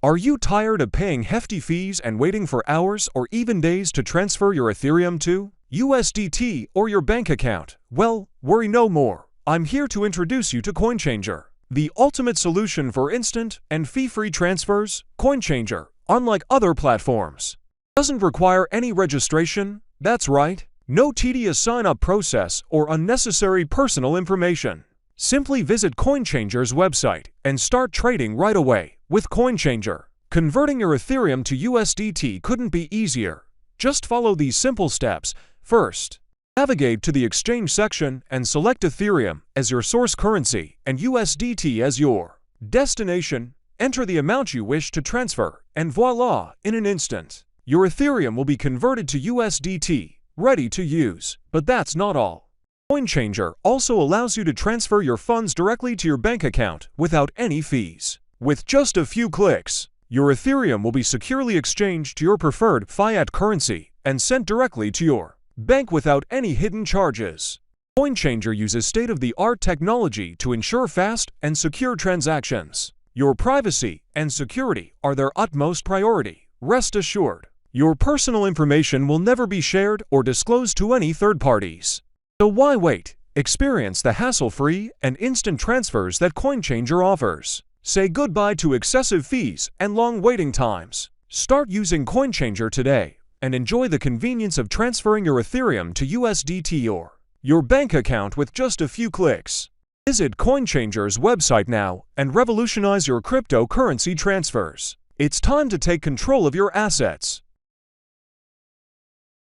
Are you tired of paying hefty fees and waiting for hours or even days to transfer your Ethereum to USDT or your bank account? Well, worry no more. I'm here to introduce you to CoinChanger, the ultimate solution for instant and fee-free transfers. CoinChanger, unlike other platforms, doesn't require any registration. That's right, no tedious sign-up process or unnecessary personal information. Simply visit CoinChanger's website and start trading right away with CoinChanger. Converting your Ethereum to USDT couldn't be easier. Just follow these simple steps. First, navigate to the exchange section and select Ethereum as your source currency and USDT as your destination. Enter the amount you wish to transfer, and voila, in an instant, your Ethereum will be converted to USDT, ready to use. But that's not all. CoinChanger also allows you to transfer your funds directly to your bank account without any fees. With just a few clicks, your Ethereum will be securely exchanged to your preferred fiat currency and sent directly to your bank without any hidden charges. CoinChanger uses state-of-the-art technology to ensure fast and secure transactions. Your privacy and security are their utmost priority. Rest assured, your personal information will never be shared or disclosed to any third parties. So why wait? Experience the hassle-free and instant transfers that CoinChanger offers. Say goodbye to excessive fees and long waiting times. Start using CoinChanger today and enjoy the convenience of transferring your Ethereum to USDT or your bank account with just a few clicks. Visit CoinChanger's website now and revolutionize your cryptocurrency transfers. It's time to take control of your assets.